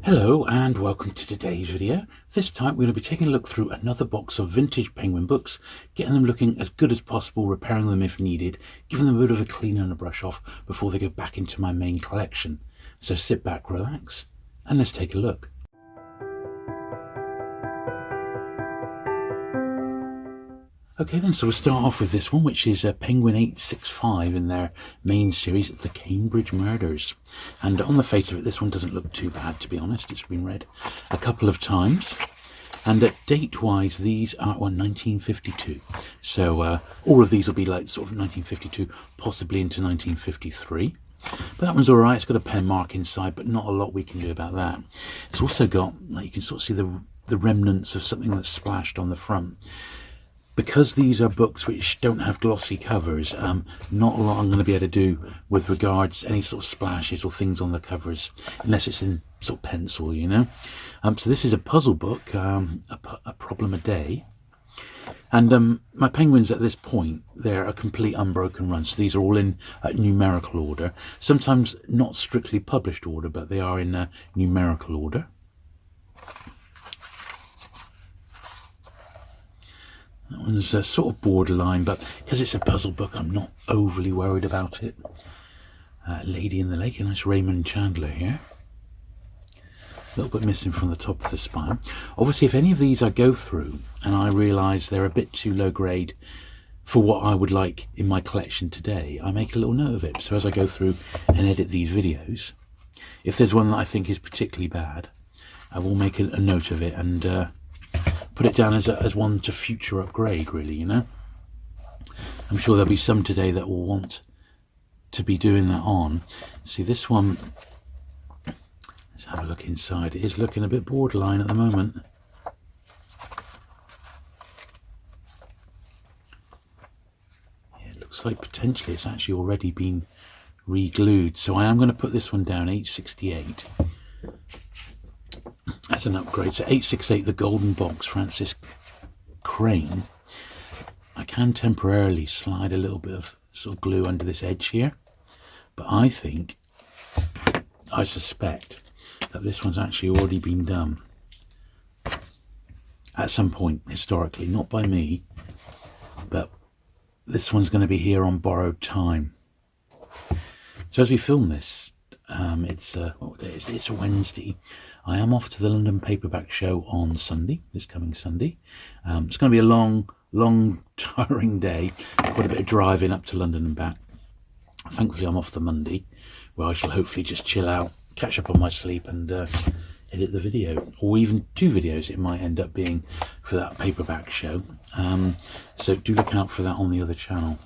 Hello and welcome to today's video. This time we're going to be taking a look through another box of vintage Penguin books, getting them looking as good as possible, repairing them if needed, giving them a bit of a clean and a brush off before they go back into my main collection. So sit back, relax, and let's take a look. Okay then, so we'll start off with this one, which is Penguin 865 in their main series, The Cambridge Murders. And on the face of it, this one doesn't look too bad, to be honest. It's been read a couple of times. And date-wise, these are 1952. So all of these will be like sort of 1952, possibly into 1953. But that one's all right. It's got a pen mark inside, but not a lot we can do about that. It's also got, like, you can sort of see the remnants of something that's splashed on the front. Because these are books which don't have glossy covers, not a lot I'm going to be able to do with regards to any sort of splashes or things on the covers, unless it's in sort of pencil, you know. So this is a puzzle book, a problem a day. And my penguins at this point, they're a complete unbroken run. So these are all in numerical order. Sometimes not strictly published order, but they are in numerical order. That one's sort of borderline, but because it's a puzzle book, I'm not overly worried about it. Lady in the Lake, a nice Raymond Chandler here. A little bit missing from the top of the spine. Obviously, if any of these I go through and I realise they're a bit too low grade for what I would like in my collection today, I make a little note of it. So as I go through and edit these videos, if there's one that I think is particularly bad, I will make a note of it and put it down as one to future upgrade, really, you know. I'm sure there'll be some today that will want to be doing that on. See, this one, let's have a look inside. It is looking a bit borderline at the moment. Yeah, it looks like potentially it's actually already been re-glued. So I am going to put this one down, 868. That's an upgrade. So 868, the Golden Box, Francis Crane. I can temporarily slide a little bit of sort of glue under this edge here, but I suspect that this one's actually already been done at some point historically, not by me, but this one's going to be here on borrowed time. So as we film this, it's what day is it? It's a Wednesday. I am off to the London Paperback show on Sunday, this coming Sunday. It's going to be a long, tiring day. Quite a bit of driving up to London and back. Thankfully, I'm off the Monday, where I shall hopefully just chill out, catch up on my sleep, and edit the video, or even two videos it might end up being for that paperback show. So do look out for that on the other channel.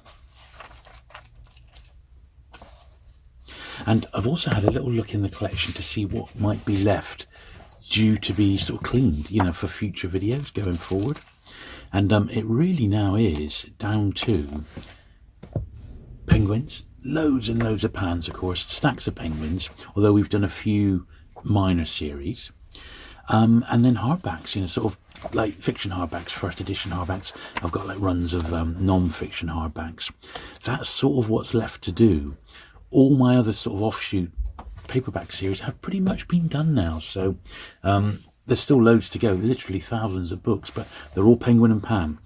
And I've also had a little look in the collection to see what might be left due to be sort of cleaned, you know, for future videos going forward. And it really now is down to penguins, loads and loads of pans, of course, stacks of penguins, although we've done a few minor series. And then hardbacks, you know, sort of like fiction hardbacks, first edition hardbacks. I've got like runs of non-fiction hardbacks. That's sort of what's left to do. All my other sort of offshoot paperback series have pretty much been done now, so there's still loads to go, literally thousands of books, but they're all Penguin and Pan.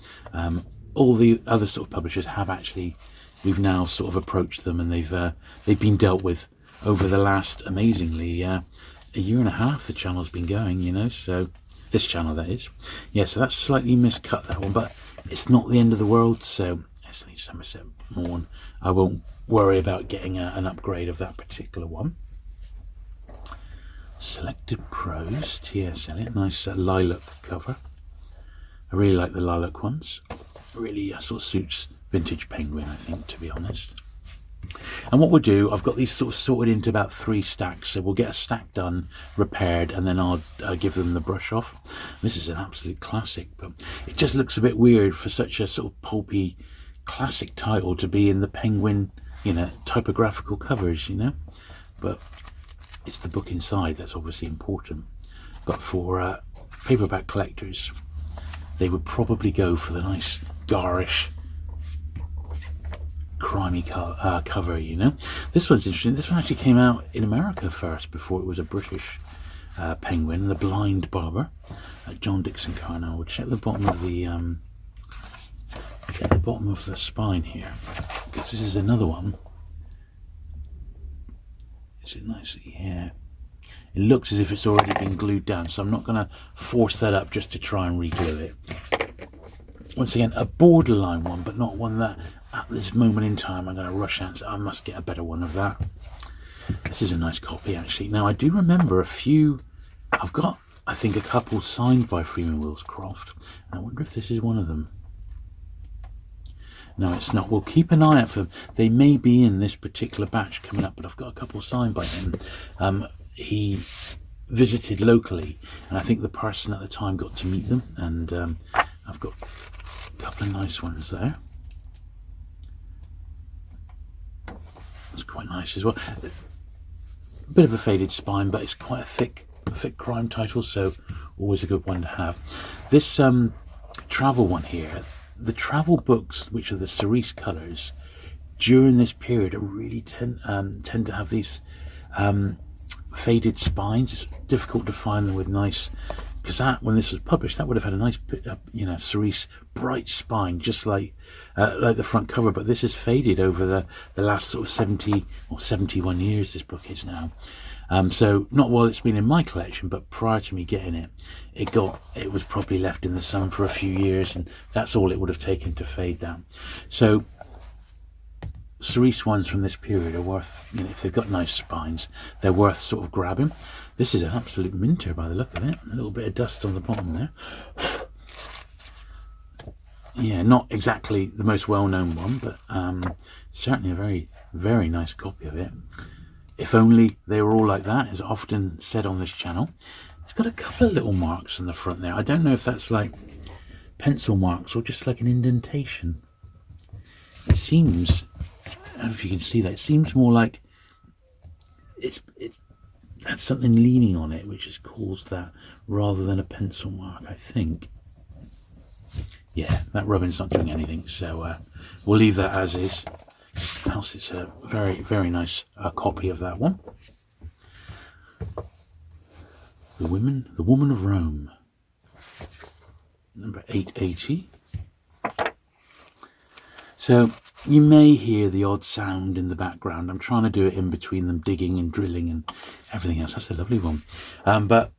All the other sort of publishers have actually, we've now sort of approached them, and they've been dealt with over the last, amazingly, a year and a half the channel's been going, you know, so this channel, that is. Yeah, so that's slightly miscut, that one, but it's not the end of the world, so it's only Somerset Maugham. I won't worry about getting an upgrade of that particular one. Selected Prose, T.S. Eliot, nice lilac cover. I really like the lilac ones. Really sort of suits vintage Penguin, I think, to be honest. And what we'll do, I've got these sort of sorted into about 3 stacks, so we'll get a stack done, repaired, and then I'll give them the brush off. This is an absolute classic, but it just looks a bit weird for such a sort of pulpy classic title to be in the Penguin, you know, typographical covers, you know, but it's the book inside that's obviously important. But for paperback collectors, they would probably go for the nice garish crimey cover, you know. This one's interesting. This one actually came out in America first before it was a British penguin, the blind barber, John Dixon Carnell. We'll check the bottom of the spine here, because this is another one. Is it nice? Yeah. It looks as if it's already been glued down, so I'm not going to force that up just to try and re-glue it. Once again, a borderline one, but not one that at this moment in time I'm going to rush out. So I must get a better one of that. This is a nice copy, actually. Now, I do remember a few. I've got, I think, a couple signed by Freeman Wills Croft. And I wonder if this is one of them. No, it's not. We'll keep an eye out for them. They may be in this particular batch coming up, but I've got a couple signed by him. He visited locally, and I think the person at the time got to meet them, and I've got a couple of nice ones there. That's quite nice as well. A bit of a faded spine, but it's quite a thick crime title, so always a good one to have. This travel one here, the travel books, which are the cerise colours, during this period are really tend to have these faded spines. It's difficult to find them with nice, because that, when this was published, that would have had a nice cerise bright spine, just like the front cover, but this is faded over the last sort of 70 or 71 years this book is now. So not while it's been in my collection, but prior to me getting it, it was probably left in the sun for a few years, and that's all it would have taken to fade down. So cerise ones from this period are worth, if they've got nice spines, they're worth sort of grabbing. This is an absolute minter by the look of it. A little bit of dust on the bottom there. Yeah, not exactly the most well-known one, but certainly a very, very nice copy of it. If only they were all like that, as often said on this channel. It's got a couple of little marks on the front there. I don't know if that's like pencil marks or just like an indentation. It seems, I don't know if you can see that, it seems more like it has something leaning on it, which has caused that, rather than a pencil mark, I think. Yeah, that rubbing's not doing anything, so we'll leave that as is. Else it's a very, very nice copy of that one. The Woman of Rome, number 880. So you may hear the odd sound in the background. I'm trying to do it in between them digging and drilling and everything else. That's a lovely one. But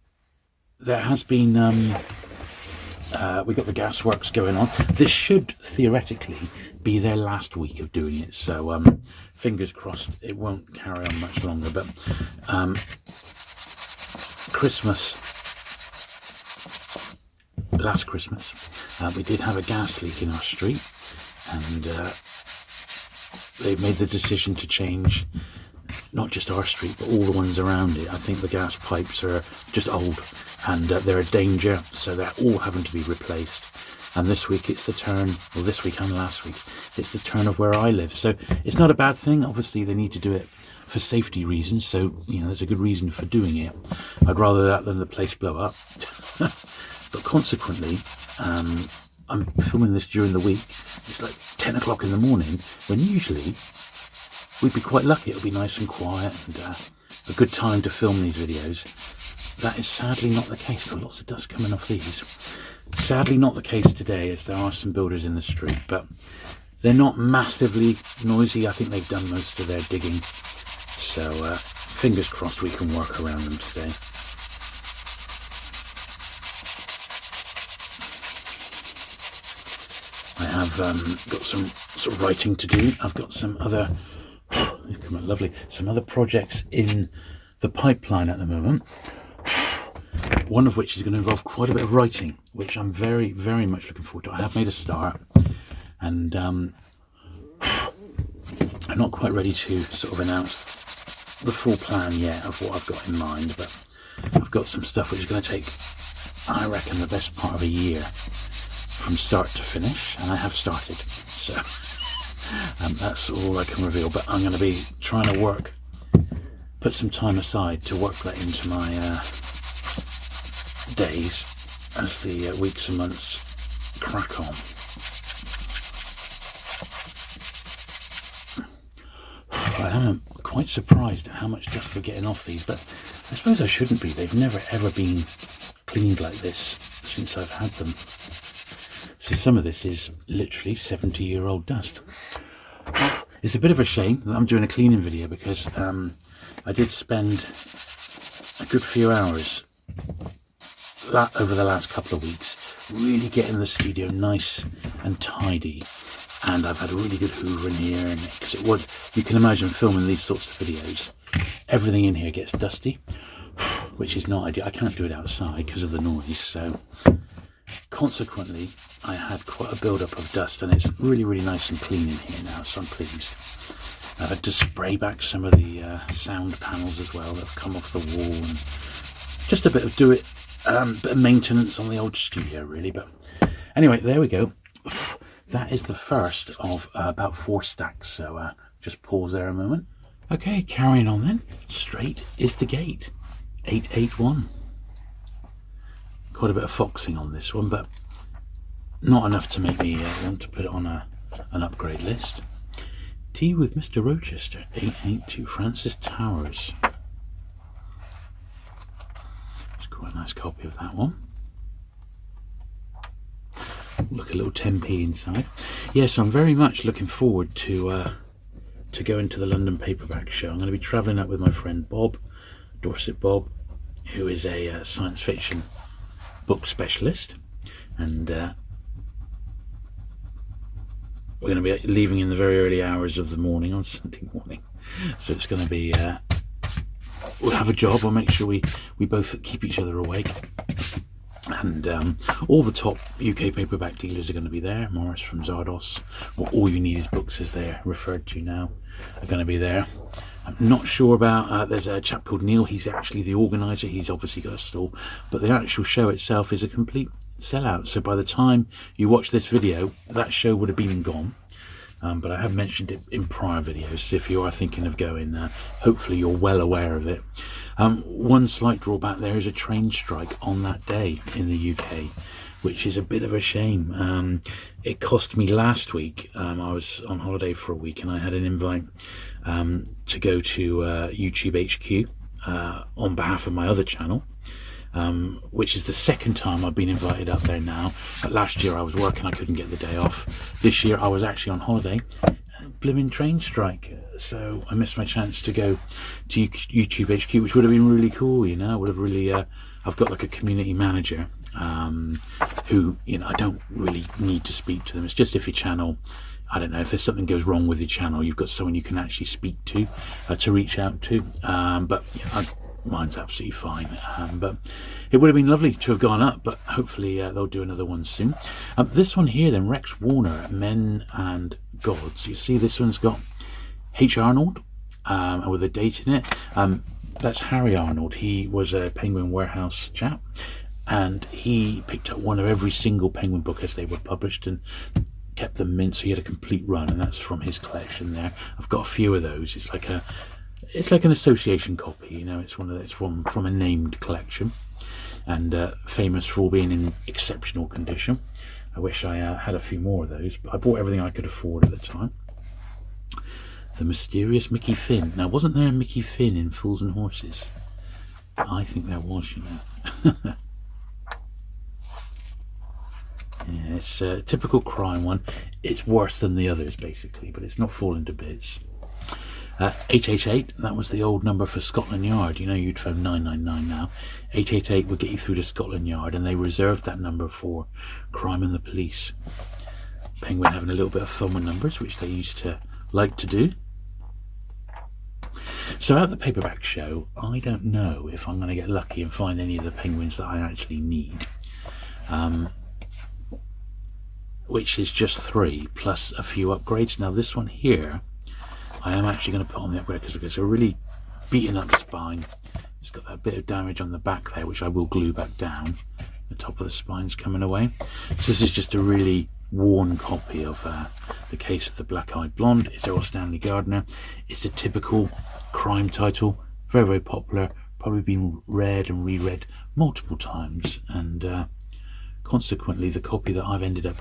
there has been, we got the gasworks going on. This should theoretically be their last week of doing it. So fingers crossed it won't carry on much longer. But last Christmas, we did have a gas leak in our street. And they've made the decision to change not just our street, but all the ones around it. I think the gas pipes are just old, and they're a danger, so they're all having to be replaced. And this week it's the turn, well, this week and last week, it's the turn of where I live. So it's not a bad thing. Obviously, they need to do it for safety reasons, so there's a good reason for doing it. I'd rather that than the place blow up. But consequently, I'm filming this during the week. It's like 10 o'clock in the morning, when usually we'd be quite lucky. It'll be nice and quiet and a good time to film these videos. That is sadly not the case. Got lots of dust coming off these. Sadly not the case today, as there are some builders in the street, but they're not massively noisy. I think they've done most of their digging. So fingers crossed we can work around them today. I have got some sort of writing to do. I've got some other, some other projects in the pipeline at the moment. One of which is going to involve quite a bit of writing, which I'm very, very much looking forward to. I have made a start, and I'm not quite ready to sort of announce the full plan yet of what I've got in mind, but I've got some stuff which is going to take, I reckon, the best part of a year from start to finish, and I have started, so that's all I can reveal. But I'm going to be trying to put some time aside to work that into my days as the weeks and months crack on. I am quite surprised at how much dust we're getting off these, but I suppose I shouldn't be. They've never ever been cleaned like this since I've had them. So some of this is literally 70-year-old dust. It's a bit of a shame that I'm doing a cleaning video because I did spend a good few hours over the last couple of weeks really getting the studio nice and tidy, and I've had a really good hoover in here, and because it would, you can imagine filming these sorts of videos, everything in here gets dusty, which is not ideal. I can't do it outside because of the noise, so consequently I had quite a build-up of dust, and it's really, really nice and clean in here now, so I'm pleased. I've had to spray back some of the sound panels as well that have come off the wall, and just a bit of bit of maintenance on the old studio really. But anyway, there we go. That is the first of about 4 stacks, so just pause there a moment. Okay, carrying on then. Straight is the gate. 881. Quite a bit of foxing on this one, but not enough to make me want to put it on an upgrade list. Tea with Mr. Rochester, 882, Francis Towers. It's quite a nice copy of that one. Look, a little 10p inside. Yes, I'm very much looking forward to going to the London Paperback show. I'm going to be travelling up with my friend Bob, Dorset Bob, who is a science fiction book specialist, and we're going to be leaving in the very early hours of the morning on Sunday morning, so it's going to be we'll have a job. We'll make sure we both keep each other awake, and all the top UK paperback dealers are going to be there. Morris from Zardos, or All You Need Is Books as they're referred to now, are going to be there. I'm not sure about, there's a chap called Neil, he's actually the organiser, he's obviously got a stall, but the actual show itself is a complete sellout, so by the time you watch this video, that show would have been and gone. But I have mentioned it in prior videos, so if you are thinking of going, hopefully you're well aware of it. One slight drawback there is a train strike on that day in the UK, which is a bit of a shame. It cost me last week, I was on holiday for a week and I had an invite to go to YouTube HQ on behalf of my other channel, which is the second time I've been invited up there now. But last year I was working, I couldn't get the day off. This year I was actually on holiday, blimmin' train strike, so I missed my chance to go to YouTube HQ, which would have been really cool, you know. Would have really I've got like a community manager who, you know, I don't really need to speak to them. It's just if your channel, I don't know, if there's something goes wrong with your channel, you've got someone you can actually speak to reach out to. But yeah, mine's absolutely fine. But it would have been lovely to have gone up, but hopefully they'll do another one soon. This one here then, Rex Warner, Men and Gods. You see this one's got H. Arnold with a date in it. That's Harry Arnold. He was a Penguin Warehouse chap, and he picked up one of every single Penguin book as they were published and kept them mint, so he had a complete run, and that's from his collection there. I've got a few of those. It's like an association copy, you know. It's from a named collection, and famous for all being in exceptional condition. I wish I had a few more of those, but I bought everything I could afford at the time. The Mysterious Mickey Finn. Now, wasn't there a Mickey Finn in Fools and Horses? I think there was, you know. Yeah, it's a typical crime one. It's worse than the others, basically, but it's not falling to bits. 888, that was the old number for Scotland Yard. You know, you'd phone 999 now. 888 would get you through to Scotland Yard, and they reserved that number for crime and the police. Penguin having a little bit of fun with numbers, which they used to like to do. So at the paperback show, I don't know if I'm going to get lucky and find any of the Penguins that I actually need. Which is just 3 plus a few upgrades. Now this one here, I am actually going to put on the upgrade because it's a really beaten up spine. It's got that bit of damage on the back there, which I will glue back down. The top of the spine's coming away. So this is just a really worn copy of The Case of the Black-Eyed Blonde. It's Errol Stanley Gardner. It's a typical crime title, very, very popular, probably been read and reread multiple times, and consequently the copy that I've ended up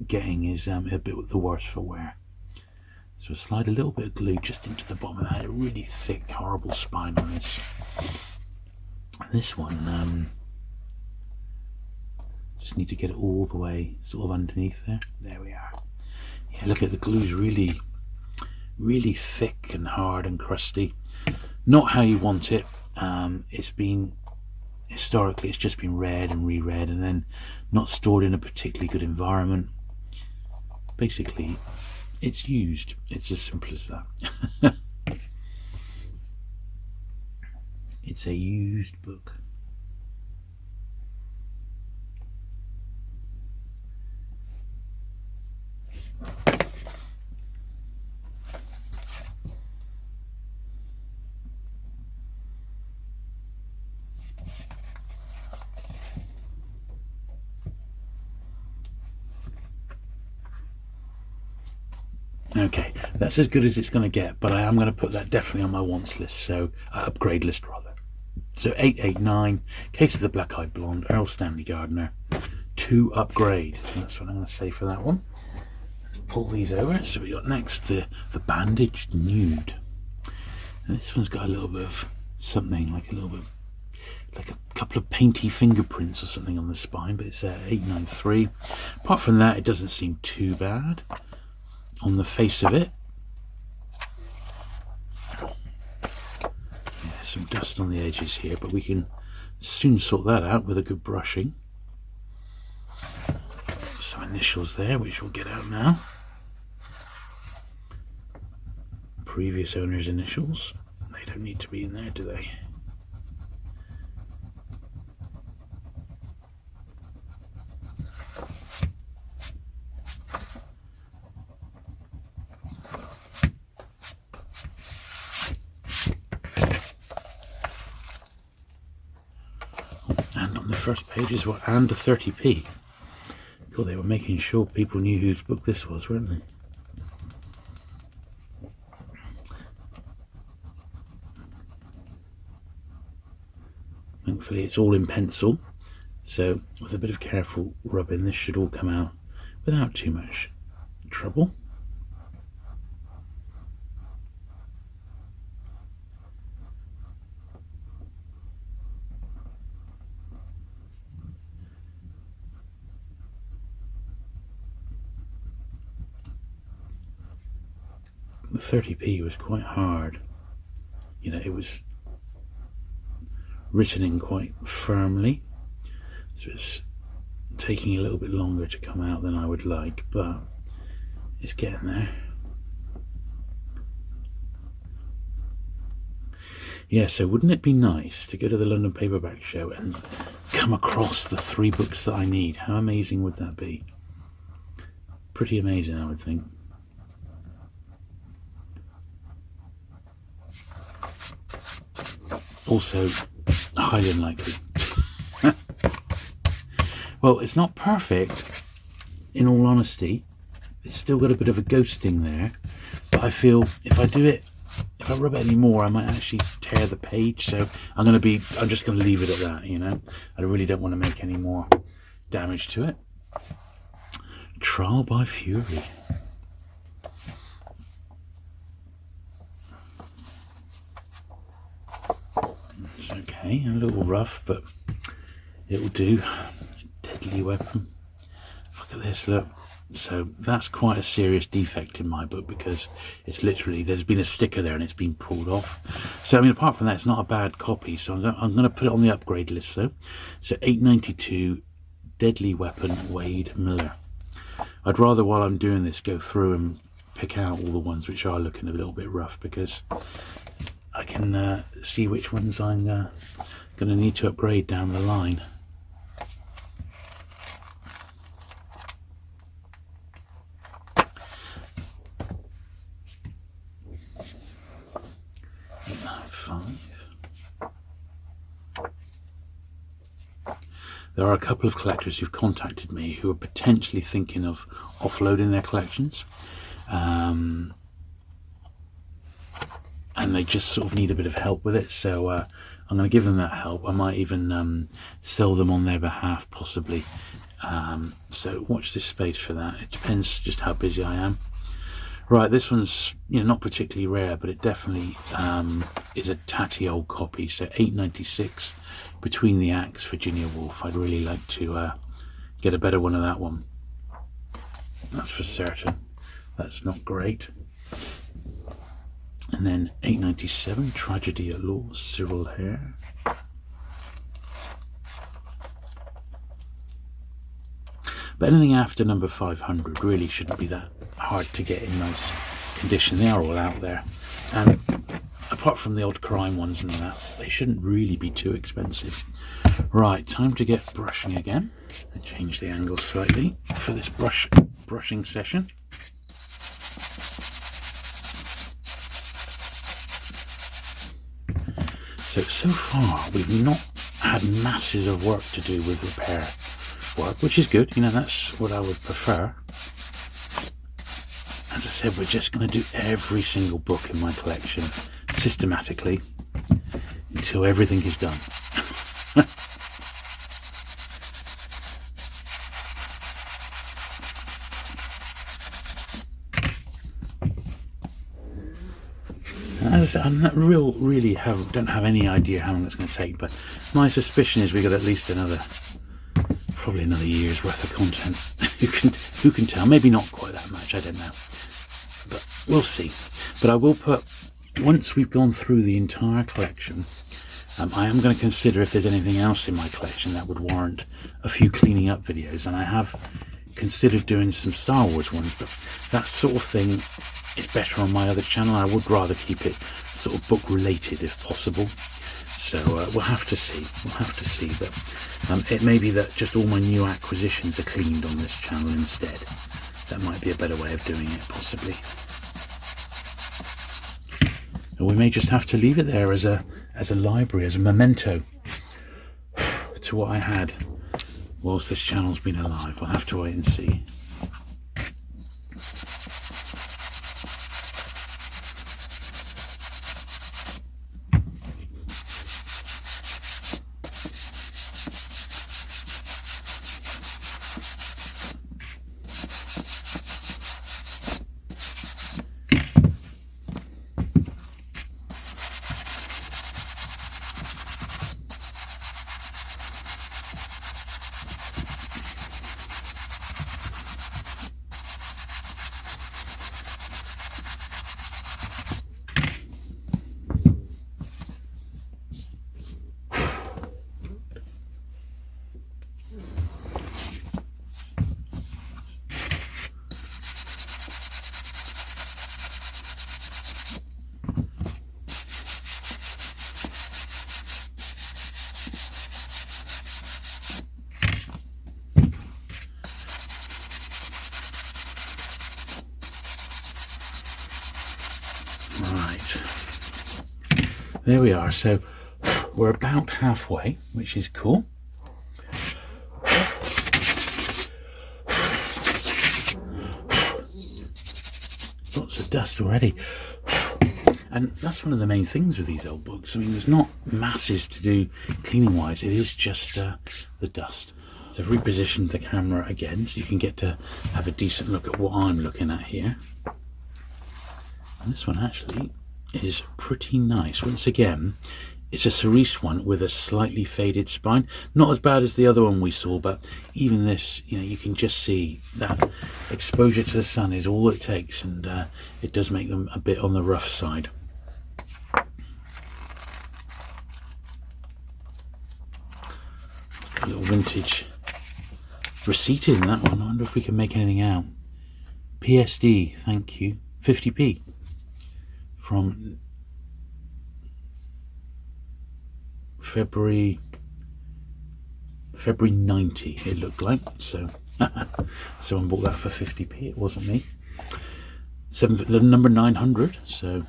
getting is a bit the worse for wear. So I slide a little bit of glue just into the bottom of that really thick, horrible spine on this. This one, just need to get it all the way sort of underneath there. There we are. Yeah, look at the glue's really, really thick and hard and crusty. Not how you want it. It's been, historically, it's just been read and reread and then not stored in a particularly good environment. Basically, it's used. It's as simple as that. It's a used book. Okay, that's as good as it's going to get, but I am going to put that definitely on my wants list, so upgrade list rather. So 889, Case of the Black-Eyed Blonde, Earl Stanley Gardner, to upgrade. That's what I'm going to say for that one. Let's pull these over. So we got next the Bandaged Nude. And this one's got a little bit of something, like a little bit, like a couple of painty fingerprints or something on the spine, but it's 893. Apart from that, it doesn't seem too bad on the face of it. Yeah, some dust on the edges here, but we can soon sort that out with a good brushing. Some initials there, which we'll get out now. Previous owner's initials. They don't need to be in there, do they? And on the first page is what, and a 30p. God, they were making sure people knew whose book this was, weren't they? Thankfully it's all in pencil, so with a bit of careful rubbing this should all come out without too much trouble. The 30p was quite hard, you know, it was written in quite firmly, so it's taking a little bit longer to come out than I would like, but it's getting there. Yeah, so wouldn't it be nice to go to the London Paperback Show and come across the 3 books that I need? How amazing would that be? Pretty amazing, I would think. Also, highly unlikely. Well, it's not perfect, in all honesty. It's still got a bit of a ghosting there, but I feel if I do it, if I rub it any more, I might actually tear the page. So I'm just going to leave it at that, you know. I really don't want to make any more damage to it. Trial by Fury. It's okay, a little rough, but it'll do. Deadly Weapon. Look at this, look. So that's quite a serious defect in my book, because it's literally, there's been a sticker there and it's been pulled off. So I mean, apart from that, it's not a bad copy, so I'm going to put it on the upgrade list though. So 892, Deadly Weapon, Wade Miller. I'd rather, while I'm doing this, go through and pick out all the ones which are looking a little bit rough, because I can see which ones I'm going to need to upgrade down the line. There are a couple of collectors who've contacted me who are potentially thinking of offloading their collections, and they just sort of need a bit of help with it, so I'm going to give them that help. I might even sell them on their behalf, possibly. So watch this space for that. It depends just how busy I am. Right, this one's not particularly rare, but it definitely is a tatty old copy. So 896, Between the Acts, Virginia Woolf. I'd really like to get a better one of that one. That's for certain. That's not great. And then 897, Tragedy at Law, Cyril Hare. But anything after number 500 really shouldn't be that hard to get in nice condition. They are all out there. And apart from the odd crime ones and that, they shouldn't really be too expensive. Right, time to get brushing again. I change the angle slightly for this brushing session. So far we've not had masses of work to do with repair work, which is good. That's what I would prefer. As I said, we're just going to do every single book in my collection systematically until everything is done. As I don't have any idea how long it's going to take, but my suspicion is we got at least probably another year's worth of content. Who can tell? Maybe not quite that much, I don't know, but we'll see. But I will put, once we've gone through the entire collection, I am going to consider if there's anything else in my collection that would warrant a few cleaning up videos, and I have considered doing some Star Wars ones, but that sort of thing is better on my other channel. I would rather keep it sort of book related if possible. So we'll have to see. But it may be that just all my new acquisitions are cleaned on this channel instead. That might be a better way of doing it, possibly. Or we may just have to leave it there as a library, as a memento to what I had whilst this channel's been alive. I'll have to wait and see. There we are. So we're about halfway, which is cool. Lots of dust already. And that's one of the main things with these old books. I mean, there's not masses to do cleaning wise. It is just the dust. So I've repositioned the camera again so you can get to have a decent look at what I'm looking at here. And this one actually is pretty nice. Once again, it's a cerise one with a slightly faded spine. Not as bad as the other one we saw, but even this, you can just see that exposure to the sun is all it takes, and it does make them a bit on the rough side. A little vintage receipt in that one. I wonder if we can make anything out. PSD, thank you. 50p. From February 90 it looked like, so someone bought that for 50p. It wasn't me. The number 900. So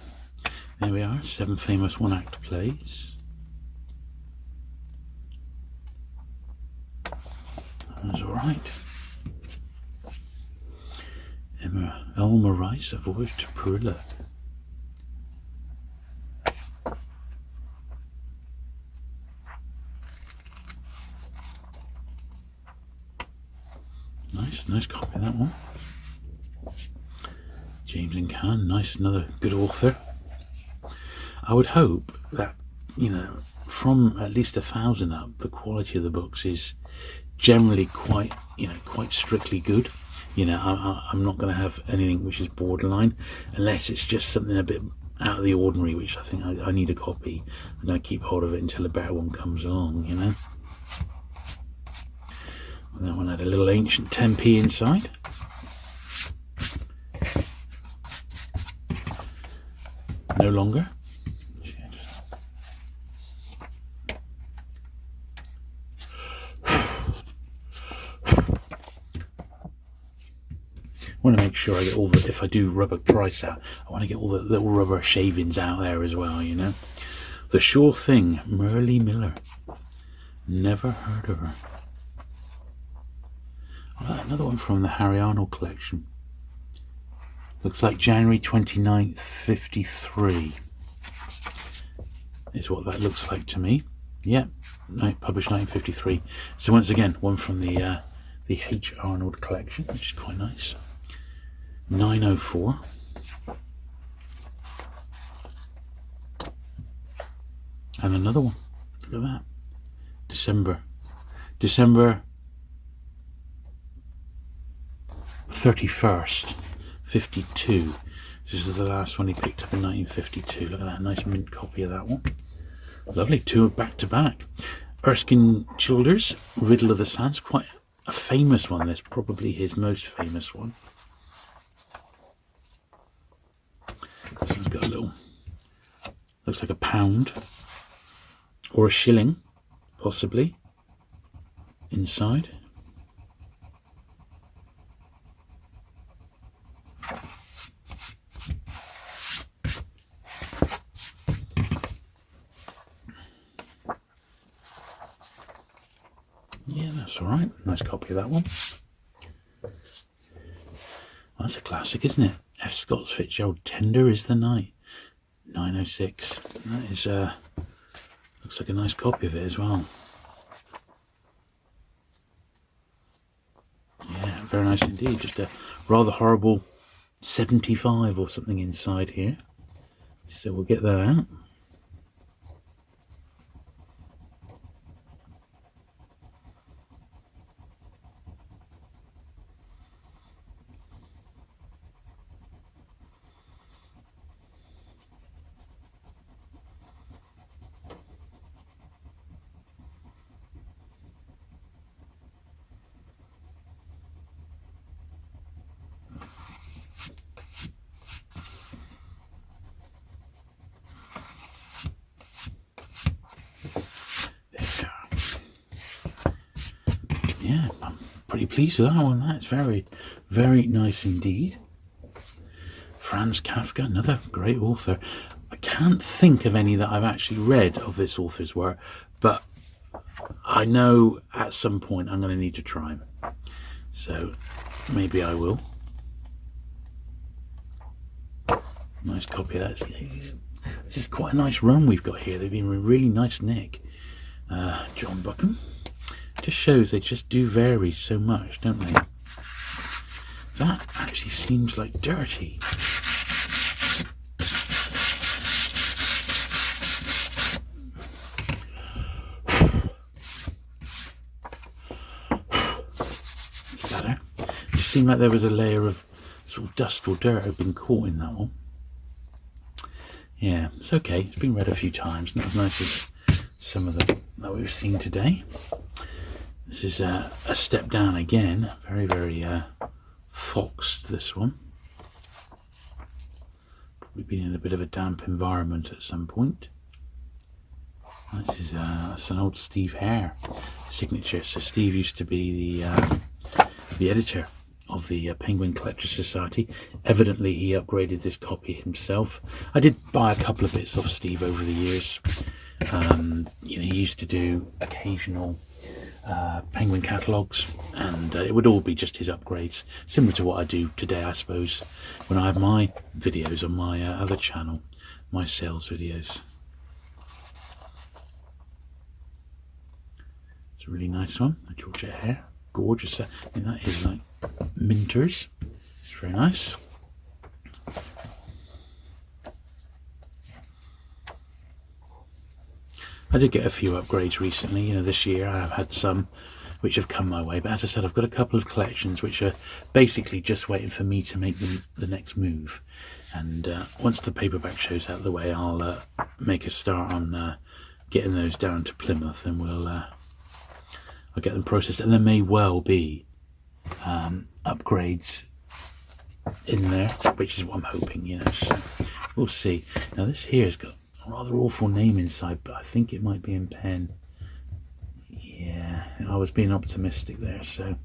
there we are. 7 famous one-act plays. That's all right. Elmer Rice, A Voyage to Perilla. Nice copy of that one. James and Can, nice, another good author. I would hope that, you know, from at least 1,000 up, the quality of the books is generally quite strictly good. You know, I'm not going to have anything which is borderline, unless it's just something a bit out of the ordinary, which I think I need a copy. I'm going to keep hold of it until a better one comes along, you know. And that one had a little ancient 10p inside. No longer. I want to make sure I get all the, if I do rubber price out, I want to get all the little rubber shavings out there as well, you know. The Sure Thing, Merle Miller. Never heard of her. Oh, another one from the Harry Arnold collection. Looks like January 29th, 53 is what that looks like to me. Yep, published 1953. So once again, one from the H. Arnold collection, which is quite nice. 904. And another one. Look at that. December 31st, 52. This is the last one he picked up in 1952. Look at that, nice mint copy of that one. Lovely, two back to back. Erskine Childers, Riddle of the Sands, quite a famous one. This probably his most famous one. This one's got a little, looks like a pound or a shilling, possibly, inside. Yeah, that's all right. Nice copy of that one. Well, that's a classic, isn't it? F. Scott Fitzgerald, Tender is the Night, 906. That is, looks like a nice copy of it as well. Yeah, very nice indeed. Just a rather horrible 75 or something inside here. So we'll get that out. Yeah, I'm pretty pleased with that one. That's very, very nice indeed. Franz Kafka, another great author. I can't think of any that I've actually read of this author's work, but I know at some point I'm going to need to try them. So maybe I will. Nice copy of that. This is quite a nice run we've got here. They've been in really nice nick. John Buchan. Just shows they just do vary so much, don't they? That actually seems like dirty. It's better. It just seemed like there was a layer of sort of dust or dirt had been caught in that one. Yeah, it's okay. It's been read a few times, not as nice as some of them that we've seen today. This is a step down again. Very, very foxed, this one. Probably been in a bit of a damp environment at some point. This is that's an old Steve Hare signature. So Steve used to be the editor of the Penguin Collectors Society. Evidently he upgraded this copy himself. I did buy a couple of bits off Steve over the years. You know, he used to do occasional Penguin catalogues, and it would all be just his upgrades, similar to what I do today, I suppose, when I have my videos on my other channel, my sales videos. It's a really nice one, a Georgette Hare, gorgeous. I mean, that is like Minters. It's very nice. I did get a few upgrades recently. You know, this year I have had some which have come my way, but as I said, I've got a couple of collections which are basically just waiting for me to make the next move. And once the paperback show's out of the way, I'll make a start on getting those down to Plymouth, and I'll get them processed. And there may well be upgrades in there, which is what I'm hoping, you know, so we'll see. Now this here has got a rather awful name inside, but I think it might be in pen. Yeah, I was being optimistic there, so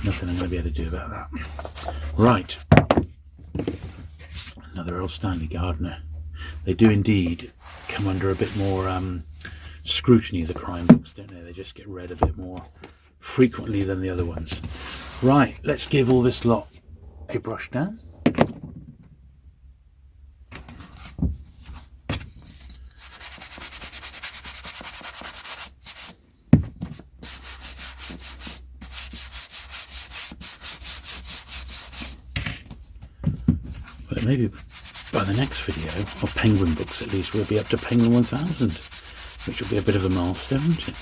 nothing I'm going to be able to do about that. Right, another Earl Stanley Gardner. They do indeed come under a bit more scrutiny, the crime books, don't they? They just get read a bit more frequently than the other ones. Right, let's give all this lot a brush down. Well, maybe by the next video, of Penguin books at least, we'll be up to Penguin 1000, which will be a bit of a milestone, won't it?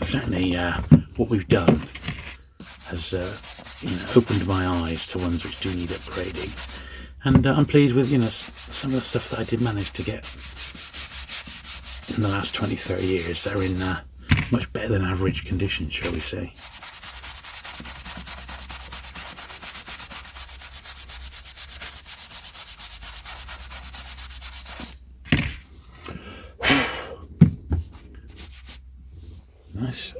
Certainly, what we've done has you know, opened my eyes to ones which do need upgrading, and I'm pleased with, you know, some of the stuff that I did manage to get in the last 20-30 years that are in much better than average condition, shall we say. Nice.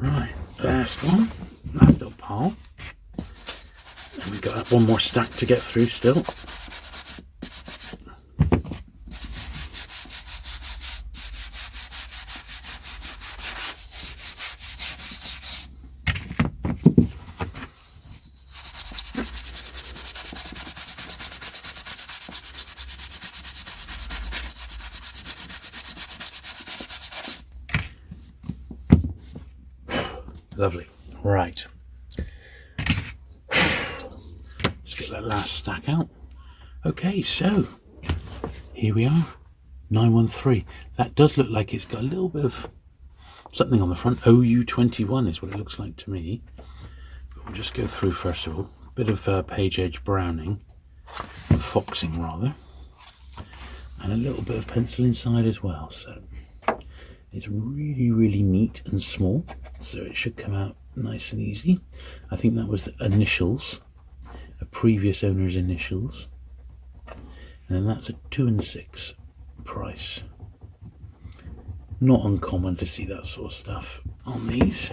Right, last one, last little pile. And we've got one more stack to get through still. Lovely. Right. Let's get that last stack out. Okay, so here we are. 913. That does look like it's got a little bit of something on the front. OU21 is what it looks like to me. But we'll just go through first of all. A bit of page edge browning, foxing rather, and a little bit of pencil inside as well. So it's really, really neat and small, so it should come out nice and easy. I think that was initials, a previous owner's initials, and that's a 2 and 6 price. Not uncommon to see that sort of stuff on these.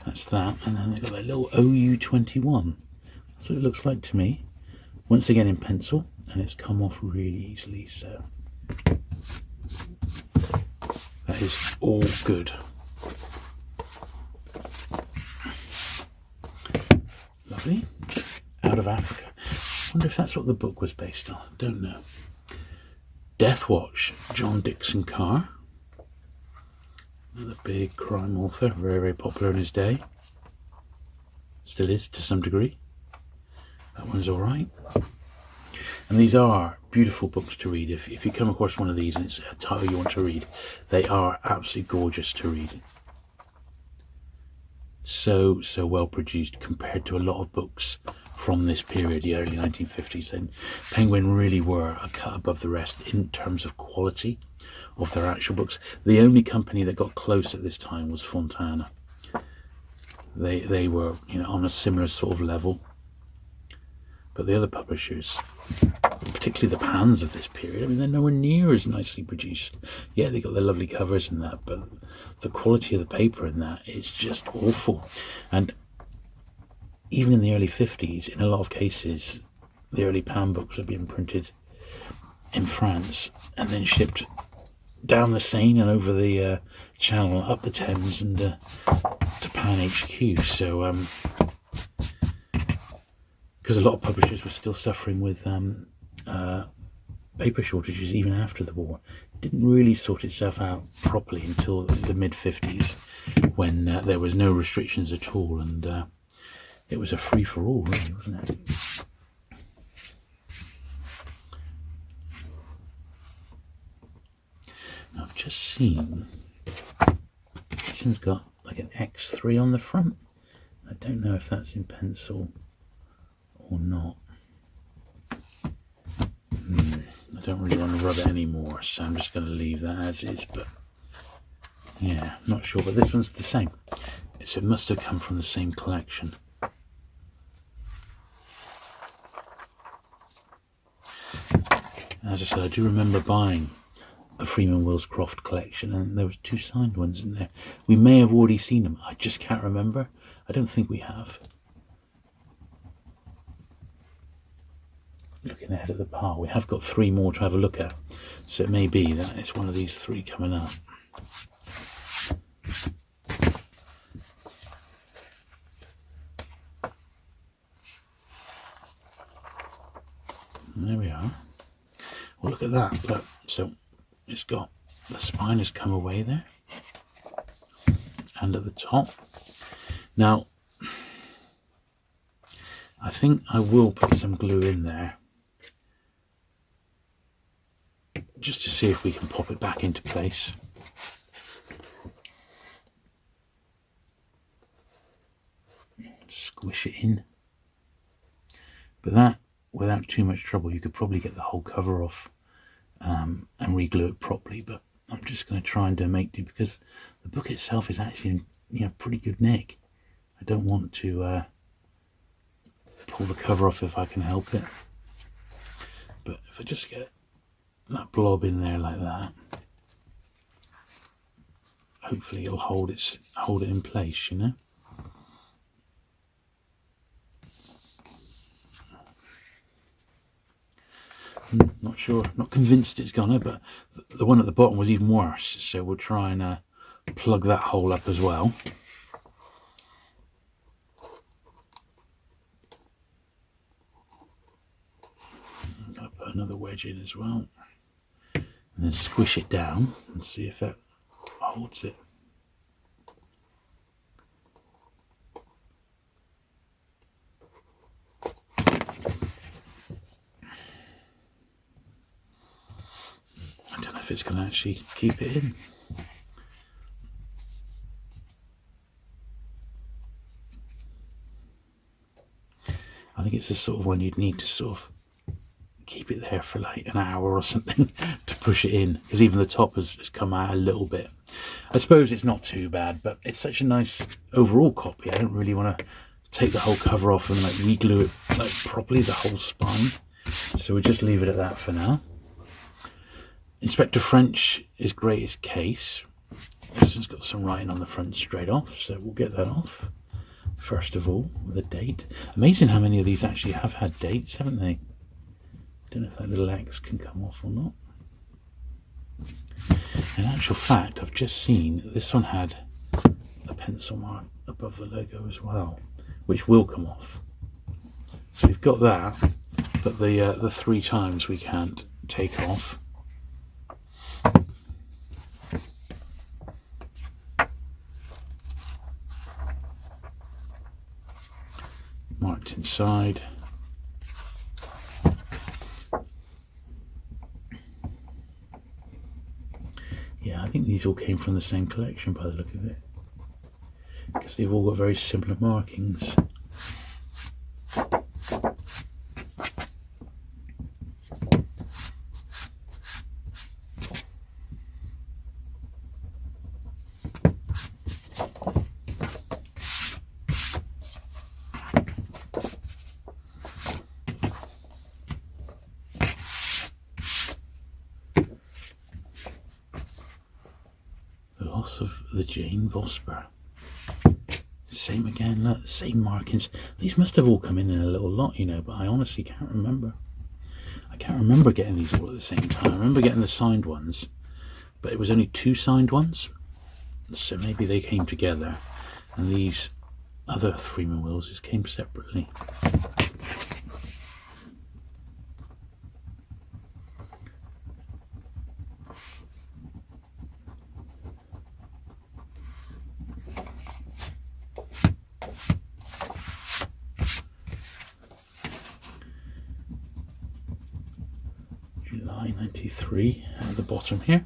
That's that, and then they've got that little OU21. That's what it looks like to me. Once again in pencil, and it's come off really easily, so that is all good. Lovely. Out of Africa. I wonder if that's what the book was based on. Don't know. Death Watch, John Dixon Carr. Another big crime author, very, very popular in his day. Still is to some degree. That one's all right. And these are beautiful books to read. If you come across one of these and it's a title you want to read, they are absolutely gorgeous to read. So well produced compared to a lot of books from this period, the early 1950s. And Penguin really were a cut above the rest in terms of quality of their actual books. The only company that got close at this time was Fontana. They were, you know, on a similar sort of level. But the other publishers particularly the pans of this period, I mean, they're nowhere near as nicely produced. Yeah, they got their lovely covers and that, but the quality of the paper in that is just awful. And even in the early 50s, in a lot of cases, the early pan books were being printed in France and then shipped down the Seine and over the Channel, up the Thames, and to Pan HQ. So, because a lot of publishers were still suffering with paper shortages even after the war. It didn't really sort itself out properly until the mid-50s, when there was no restrictions at all, and it was a free-for-all, really, wasn't it? Now, I've just seen this one's got like an X3 on the front. I don't know if that's in pencil or not. I don't really want to rub it anymore, so I'm just going to leave that as is, but yeah, not sure. But this one's the same. It must have come from the same collection. As I said, I do remember buying the Freeman Wills Croft collection, and there was 2 signed ones in there. We may have already seen them. I just can't remember. I don't think we have. Looking ahead at the pile, we have got 3 more to have a look at, so it may be that it's one of these 3 coming up. And there we are. Well, look at that. But so it's got the spine has come away there, and at the top. Now, I think I will put some glue in there, just to see if we can pop it back into place. Squish it in. But that, without too much trouble, you could probably get the whole cover off and re-glue it properly. But I'm just going to try and make do, because the book itself is actually in pretty good nick. I don't want to pull the cover off if I can help it. But if I just get that blob in there like that, hopefully it'll hold it in place, you know. Not sure, not convinced it's gonna, but the one at the bottom was even worse, so we'll try and plug that hole up as well. I'm gonna put another wedge in as well, and then squish it down and see if that holds it. I don't know if it's going to actually keep it in. I think it's the sort of one you'd need to sort of keep it there for like an hour or something to push it in, because even the top has come out a little bit. I suppose it's not too bad, but it's such a nice overall copy. I don't really want to take the whole cover off and like re-glue it like properly, the whole spine. So we'll just leave it at that for now. Inspector French is greatest case. This one's got some writing on the front straight off, so we'll get that off first of all with a date. Amazing how many of these actually have had dates, haven't they? Don't know if that little X can come off or not. In actual fact, I've just seen this one had a pencil mark above the logo as well, which will come off. So we've got that, but the 3 times we can't take off. Marked inside. Yeah, I think these all came from the same collection by the look of it, because they've all got very similar markings. Loss of the Jane Vosper. Same again, look, same markings. These must have all come in a little lot, you know, but I honestly can't remember. I can't remember getting these all at the same time. I remember getting the signed ones, but it was only 2 signed ones. So maybe they came together, and these other Freeman Wills came separately. July 93 at the bottom here.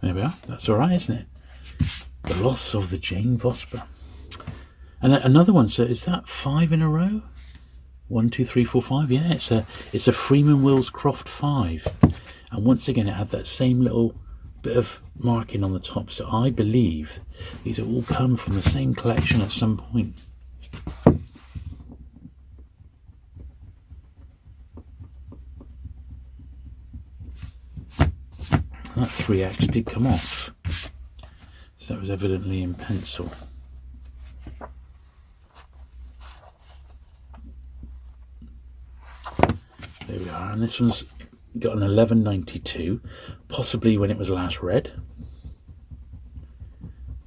There we are. That's all right, isn't it? The Loss of the Jane Vosper. And another one. So is that 5 in a row? 1, 2, 3, 4, 5. Yeah, it's a Freeman Wills Croft 5. And once again, it had that same little bit of marking on the top. So I believe these have all come from the same collection at some point. That 3X did come off, so that was evidently in pencil. There we are, and this one's got an 1192, possibly when it was last read.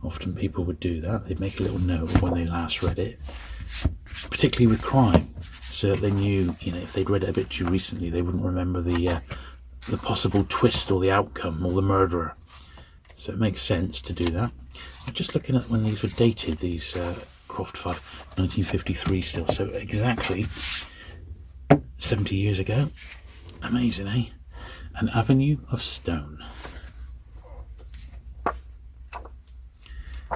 Often people would do that, they'd make a little note of when they last read it, particularly with crime, so that they knew, you know, if they'd read it a bit too recently, they wouldn't remember the possible twist or the outcome or the murderer. So it makes sense to do that. I'm just looking at when these were dated, these Croft 5, 1953 still, so exactly 70 years ago. Amazing, eh? An Avenue of Stone.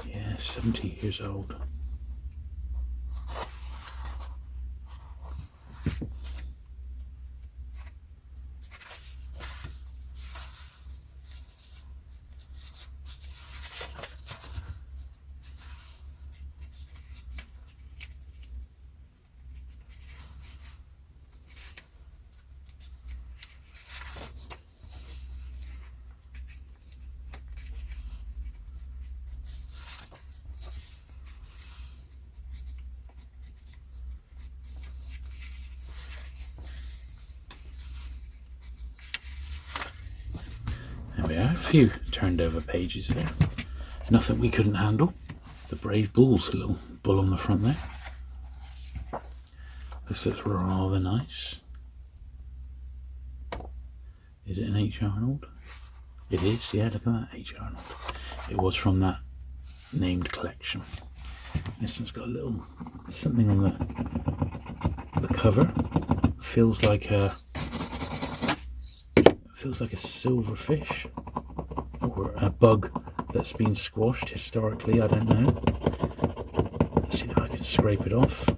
Yeah, 70 years old. There we are, a few turned over pages there. Nothing we couldn't handle. The Brave Bulls, a little bull on the front there. This looks rather nice. Is it an H. Arnold? It is, yeah, look at that, H. Arnold. It was from that named collection. This one's got a little something on the cover. Feels like a silverfish or a bug that's been squashed historically, I don't know. Let's see if I can scrape it off.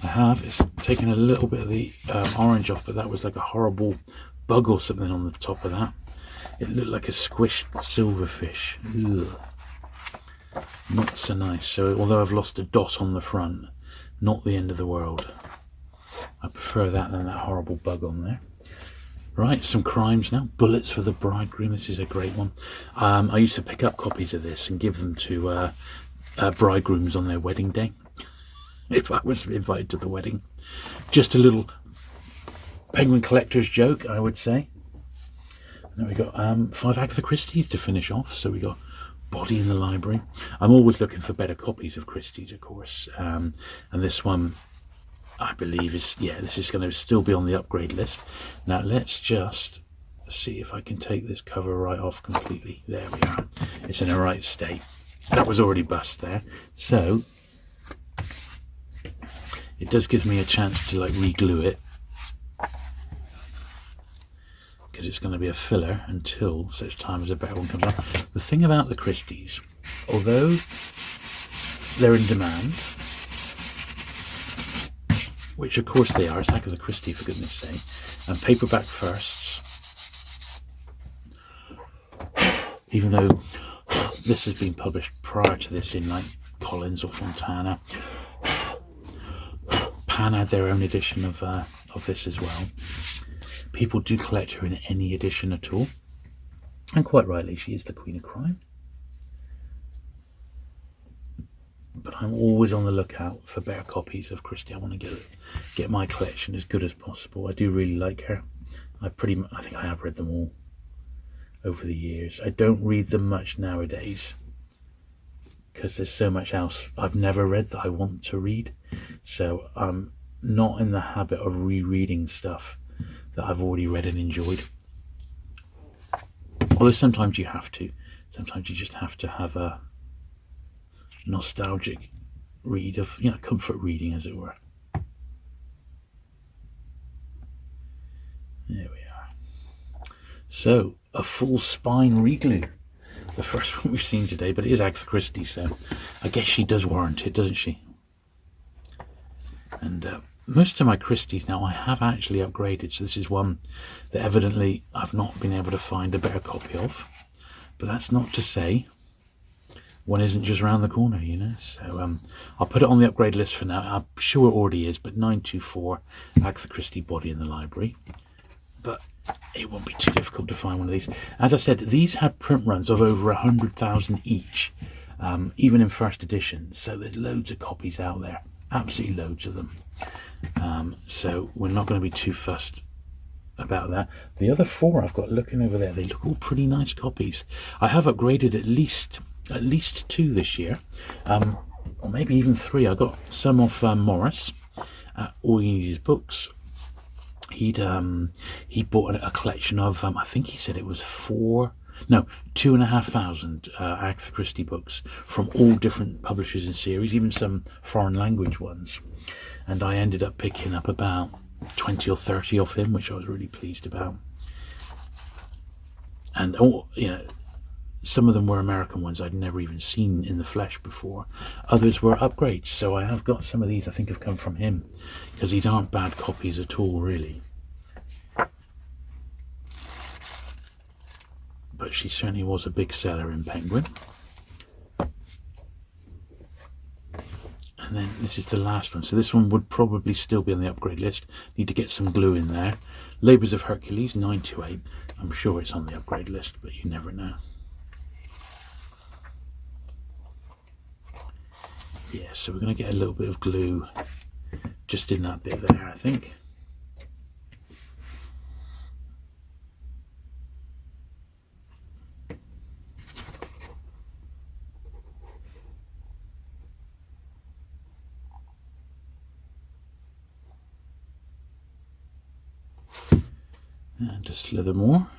I have. It's taken a little bit of the orange off, but that was like a horrible bug or something on the top of that. It looked like a squished silverfish. Ugh. Not so nice. So although I've lost a dot on the front, not the end of the world. I prefer that than that horrible bug on there. Right, some crimes now. Bullets for the Bridegroom. This is a great one. I used to pick up copies of this and give them to bridegrooms on their wedding day, if I was invited to the wedding. Just a little Penguin collector's joke, I would say. And then we got 5 Agatha Christie's to finish off. So we got Body in the Library. I'm always looking for better copies of Christie's, of course. And this one, I believe, is, yeah, this is going to still be on the upgrade list. Now let's just see if I can take this cover right off completely. There we are. It's in a right state. That was already bust there. So it does give me a chance to like re-glue it, because it's going to be a filler until such time as a better one comes up. The thing about the Christies, although they're in demand, which of course they are, it's Agatha Christie for goodness sake, and paperback firsts, even though this has been published prior to this in like Collins or Fontana. Pan had their own edition of this as well. People do collect her in any edition at all, and quite rightly, she is the Queen of Crime. But I'm always on the lookout for better copies of Christie. I want to get my collection as good as possible. I do really like her. I think I have read them all over the years. I don't read them much nowadays because there's so much else I've never read that I want to read. So I'm not in the habit of rereading stuff that I've already read and enjoyed. Although sometimes you have to. Sometimes you just have to have a nostalgic read of, comfort reading, as it were. There we are. So, a full spine reglue. The first one we've seen today, but it is Agatha Christie, so I guess she does warrant it, doesn't she? And most of my Christies now I have actually upgraded, so this is one that evidently I've not been able to find a better copy of. But that's not to say one isn't just around the corner, So I'll put it on the upgrade list for now. I'm sure it already is, but 924 Agatha Christie Body in the Library. But it won't be too difficult to find one of these. As I said, these had print runs of over 100,000 each, even in first edition. So there's loads of copies out there, absolutely loads of them. So we're not going to be too fussed about that. The other four I've got looking over there, they look all pretty nice copies. I have upgraded at least 2 this year, or maybe even 3. I got some off Morris at All You Need Is Books. He bought a collection of I think he said it was 2,500 Agatha Christie books from all different publishers and series, even some foreign language ones, and I ended up picking up about 20 or 30 off him, which I was really pleased about. And some of them were American ones I'd never even seen in the flesh before. Others were upgrades, so I have got some of these I think have come from him, because these aren't bad copies at all, really. But she certainly was a big seller in Penguin. And then this is the last one. So this one would probably still be on the upgrade list. Need to get some glue in there. Labours of Hercules, 928. I'm sure it's on the upgrade list, but you never know. Yeah, so we're going to get a little bit of glue just in that bit there, I think. And a slither more.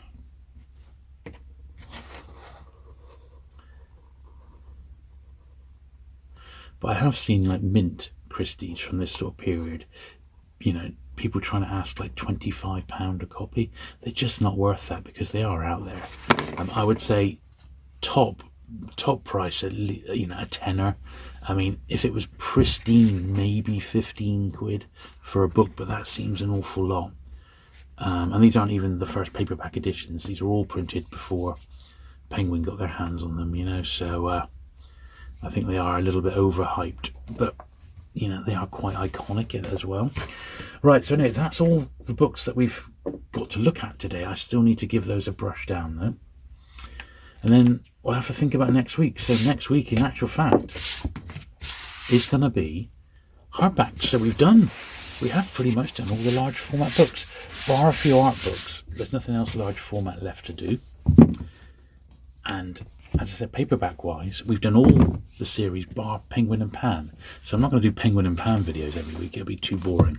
But I have seen like mint Christies from this sort of period, people trying to ask like £25 a copy. They're just not worth that because they are out there. I would say top price at least, a tenner. I mean, if it was pristine, maybe 15 quid for a book, but that seems an awful lot. And these aren't even the first paperback editions. These are all printed before Penguin got their hands on them, so I think they are a little bit overhyped, but they are quite iconic as well. Right, so anyway, that's all the books that we've got to look at today. I still need to give those a brush down though, and then we'll have to think about next week. So next week, in actual fact, is going to be hardbacks. So we have pretty much done all the large format books, bar a few art books. There's nothing else large format left to do. And as I said, paperback wise, we've done all the series bar Penguin and Pan. So I'm not going to do Penguin and Pan videos every week. It'll be too boring.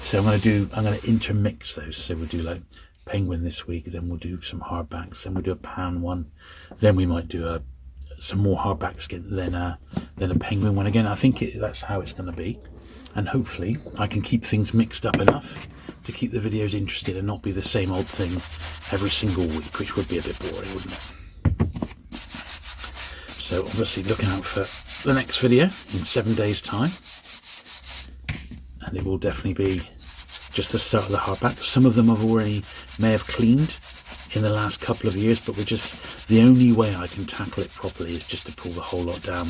So I'm going to intermix those. So we'll do like Penguin this week, then we'll do some hardbacks, then we'll do a Pan one, then we might do some more hardbacks again, then a Penguin one again. I think that's how it's going to be. And hopefully I can keep things mixed up enough to keep the videos interesting and not be the same old thing every single week, which would be a bit boring, wouldn't it? So obviously look out for the next video in 7 days' time. And it will definitely be just the start of the hardback. Some of them may have cleaned in the last couple of years, but the only way I can tackle it properly is just to pull the whole lot down,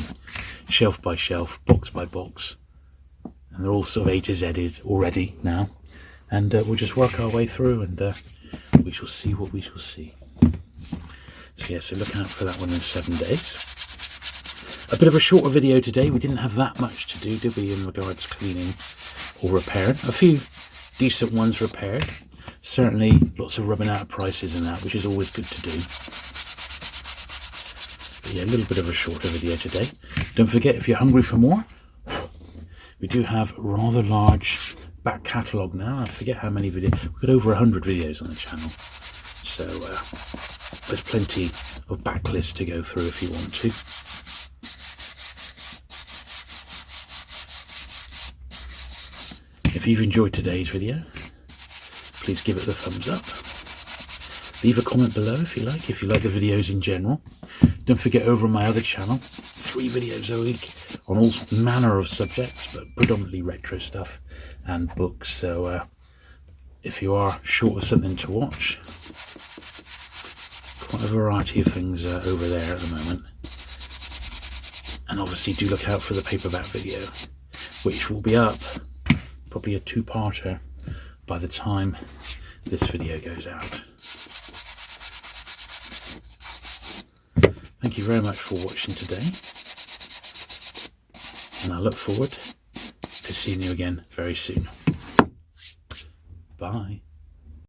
shelf by shelf, box by box. And they're all sort of A to Z'd already now. And we'll just work our way through, and we shall see what we shall see. So yeah, so look out for that one in 7 days. A bit of a shorter video today. We didn't have that much to do, did we, in regards to cleaning or repairing? A few decent ones repaired. Certainly lots of rubbing out of prices and that, which is always good to do. But yeah, a little bit of a shorter video today. Don't forget, if you're hungry for more, we do have a rather large back catalogue now. I forget how many videos. We've got over 100 videos on the channel. So there's plenty of backlists to go through if you want to. If you've enjoyed today's video, please give it the thumbs up. Leave a comment below if you like the videos in general. Don't forget, over on my other channel, 3 videos a week on all manner of subjects, but predominantly retro stuff and books. So if you are short of something to watch, quite a variety of things over there at the moment. And obviously do look out for the paperback video, which will be up, probably a 2-parter by the time this video goes out. Thank you very much for watching today, and I look forward to seeing you again very soon. Bye.